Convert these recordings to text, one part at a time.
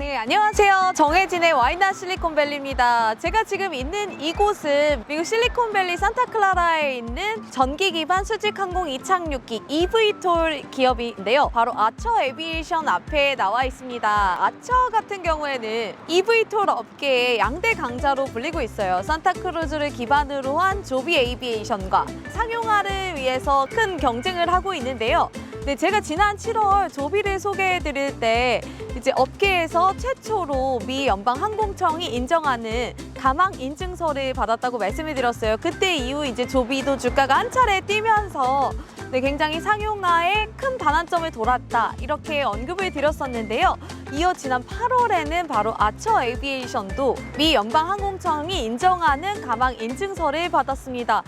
네, 안녕하세요. 정혜진의 와이나 실리콘밸리입니다. 제가 지금 있는 이곳은 미국 실리콘밸리 산타클라라에 있는 전기 기반 수직 항공 이착륙기 eVTOL 기업인데요. 바로 아처 에비에이션 앞에 나와 있습니다. 아처 같은 경우에는 eVTOL 업계의 양대 강자로 불리고 있어요. 산타크루즈를 기반으로 한 조비 에이비에이션과 상용화를 위해서 큰 경쟁을 하고 있는데요. 네, 제가 지난 7월 조비를 소개해드릴 때 이제 업계에서 최초로 미 연방항공청이 인정하는 가망 인증서를 받았다고 말씀을 드렸어요. 그때 이후 이제 조비도 주가가 한 차례 뛰면서 네, 굉장히 상용화에 큰 반환점을 돌았다 이렇게 언급을 드렸었는데요. 이어 지난 8월에는 바로 아처 에비에이션도 미 연방항공청이 인정하는 가망 인증서를 받았습니다.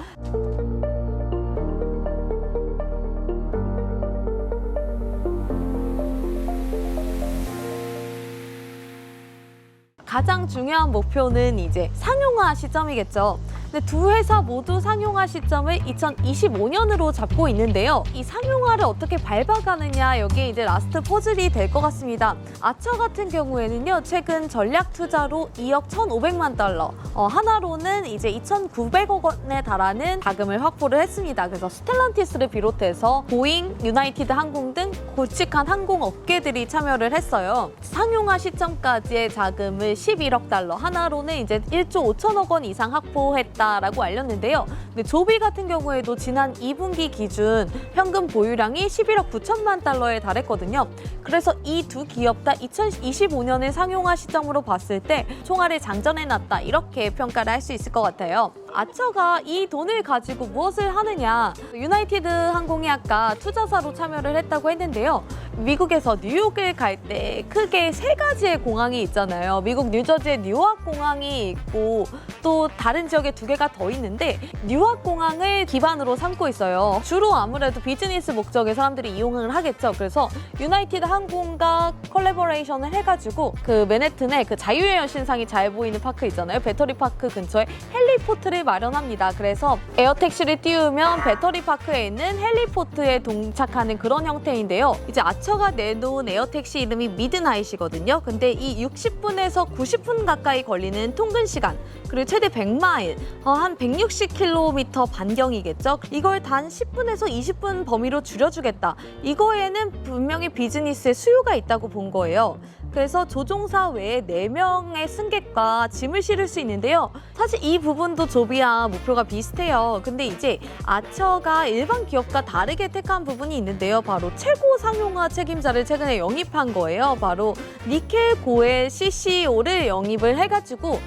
가장 중요한 목표는 이제 상용화 시점이겠죠. 근데 두 회사 모두 상용화 시점을 2025년으로 잡고 있는데요. 이 상용화를 어떻게 밟아가느냐, 여기에 이제 라스트 퍼즐이 될 것 같습니다. 아처 같은 경우에는요, 최근 전략 투자로 2억 1,500만 달러, 하나로는 이제 2,900억 원에 달하는 자금을 확보를 했습니다. 그래서 스텔란티스를 비롯해서 보잉, 유나이티드 항공 등 굵직한 항공 업계들이 참여를 했어요. 상용화 시점까지의 자금을 11억 달러, 하나로는 이제 1조 5천억 원 이상 확보했다라고 알렸는데요. 근데 조비 같은 경우에도 지난 2분기 기준 현금 보유량이 11억 9천만 달러에 달했거든요. 그래서 이 두 기업 다 2025년을 상용화 시점으로 봤을 때 총알을 장전해놨다 이렇게 평가를 할 수 있을 것 같아요. 아처가 이 돈을 가지고 무엇을 하느냐, 유나이티드 항공이 아까 투자사로 참여를 했다고 했는데요. 미국에서 뉴욕을 갈 때 크게 세 가지의 공항이 있잖아요. 미국 뉴저지의 뉴아크 공항이 있고 또 다른 지역에 두 개가 더 있는데 뉴아크 공항을 기반으로 삼고 있어요. 주로 아무래도 비즈니스 목적의 사람들이 이용을 하겠죠. 그래서 유나이티드 항공과 콜래버레이션을 해가지고 그 맨해튼에 그 자유의 여신상이 잘 보이는 파크 있잖아요. 배터리 파크 근처에 헬리포트를 마련합니다. 그래서 에어택시를 띄우면 배터리 파크에 있는 헬리포트에 동착하는 그런 형태인데요. 이제 아처가 내놓은 에어택시 이름이 미드나잇이거든요. 근데 이 60분에서 90분 가까이 걸리는 통근 시간, 그리고 최대 100마일, 한 160km 반경이겠죠. 이걸 단 10분에서 20분 범위로 줄여주겠다. 이거에는 분명히 비즈니스의 수요가 있다고 본 거예요. 그래서 조종사 외에 4명의 승객과 짐을 실을 수 있는데요. 사실 이 부분도 조비와 목표가 비슷해요. 근데 이제 아처가 일반 기업과 다르게 택한 부분이 있는데요. 바로 최고 상용화 책임자를 최근에 영입한 거예요. 바로 니켈 고엘 CCO를 영입을 해가지고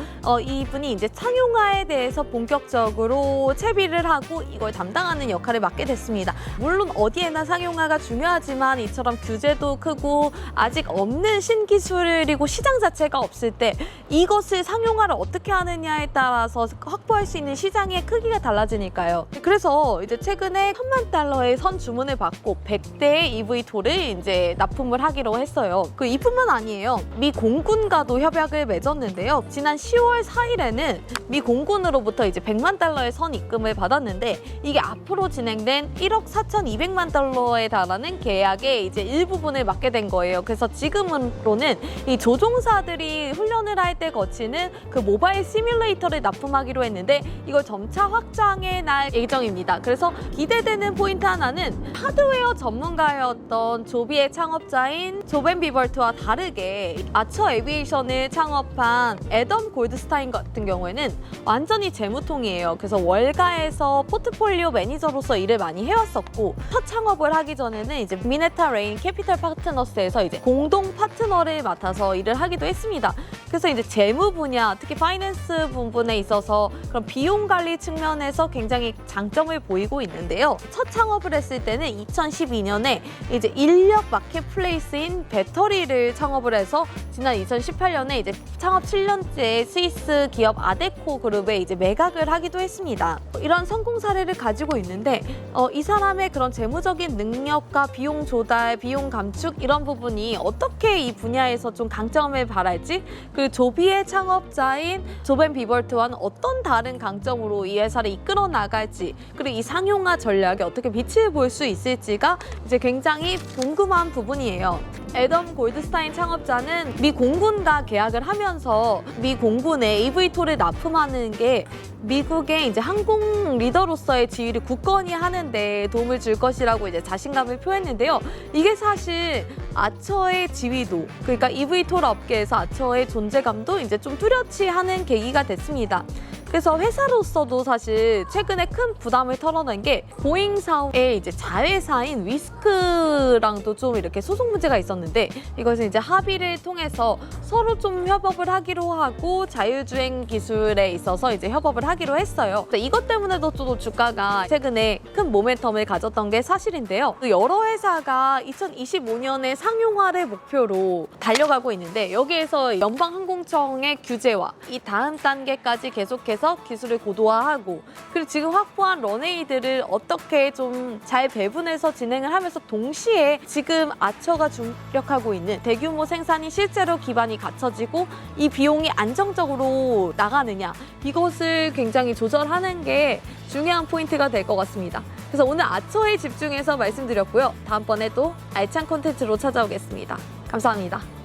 이분이 이제 상용화에 대해서 본격적으로 채비를 하고 이걸 담당하는 역할을 맡게 됐습니다. 물론 어디에나 상용화가 중요하지만 이처럼 규제도 크고 아직 없는 신기술이고 시장 자체가 없을 때 이것을 상용화를 어떻게 하느냐에 따라서 확보할 수 있는 시장의 크기가 달라지니까요. 그래서 이제 최근에 1,000만 달러의 선 주문을 받고 100대의 eVTOL을 이제 납품을 하기로 했어요. 그 이뿐만 아니에요. 미 공군과도 협약을 맺었는데요. 지난 10월 4일에는 미 공군으로부터 이제 100만 달러의 선 입금을 받았는데 이게 앞으로 진행된 1억 4,200만 달러에 달하는 계약의 이제 일부분을 맡게 된 거예요. 그래서 지금으로는 이 조종사들이 훈련을 할 때 거치는 그 모바일 시뮬레이터를 납품하기로 했는데 이걸 점차 확장해 날 예정입니다. 그래서 기대되는 포인트 하나는 하드웨어 전문가였던 조비의 창업자인 조벤 비벌트와 다르게 아처 에비에이션을 창업한 애덤 골드스타인 같은 경우에는 완전히 재무통이에요. 그래서 월가에서 포트폴리오 매니저로서 일을 많이 해왔었고 첫 창업을 하기 전에는 이제 미네타 레인 캐피털 파트너스에서 이제 공동 파트너를 맡아서 일을 하기도 했습니다. 그래서 이제 재무 분야, 특히 파이낸스 부분에 있어서 그런 비용 관리 측면에서 굉장히 장점을 보이고 있는데요. 첫 창업을 했을 때는 2012년에 이제 인력 마켓플레이스인 배터리를 창업을 해서 지난 2018년에 이제 창업 7년째 스위스 기업 아데코 그룹에 이제 매각을 하기도 했습니다. 이런 성공 사례를 가지고 있는데 이 사람의 그런 재무적인 능력과 비용 조달, 비용 감축 이런 부분이 어떻게 이 분야에서 좀 강점을 발할지, 그 조비의 창업자인 조벤 비벌트와는 어떤 다른 강점으로 이 회사를 이끌어 나갈지, 그리고 이 상용화 전략에 어떻게 빛을 볼 수 있을지가 이제 굉장히 궁금한 부분이에요. 애덤 골드스타인 창업자는 미 공군과 계약을 하면서 미 공군에 eVTOL을 납품하는 게 미국의 이제 항공 리더로서의 지위를 굳건히 하는데 도움을 줄 것이라고 이제 자신감을 표했는데요. 이게 사실 아처의 지위도, 그러니까 eVTOL 업계에서 아처의 존재감도 이제 좀 뚜렷이 하는 계기가 됐습니다. 그래서 회사로서도 사실 최근에 큰 부담을 털어낸 게 보잉사의 이제 자회사인 위스크랑도 좀 이렇게 소송 문제가 있었는데, 이것은 이제 합의를 통해서 서로 좀 협업을 하기로 하고 자율주행 기술에 있어서 이제 협업을 하기로 했어요. 이것 때문에도 또 주가가 최근에 큰 모멘텀을 가졌던 게 사실인데요. 여러 회사가 2025년에 상용화를 목표로 달려가고 있는데, 여기에서 연방항공청의 규제와 이 다음 단계까지 계속해서 기술을 고도화하고, 그리고 지금 확보한 런웨이들을 어떻게 좀 잘 배분해서 진행을 하면서 동시에 지금 아처가 주력하고 있는 대규모 생산이 실제로 기반이 갖춰지고 이 비용이 안정적으로 나가느냐, 이것을 굉장히 조절하는 게 중요한 포인트가 될 것 같습니다. 그래서 오늘 아처에 집중해서 말씀드렸고요. 다음번에 또 알찬 콘텐츠로 찾아오겠습니다. 감사합니다.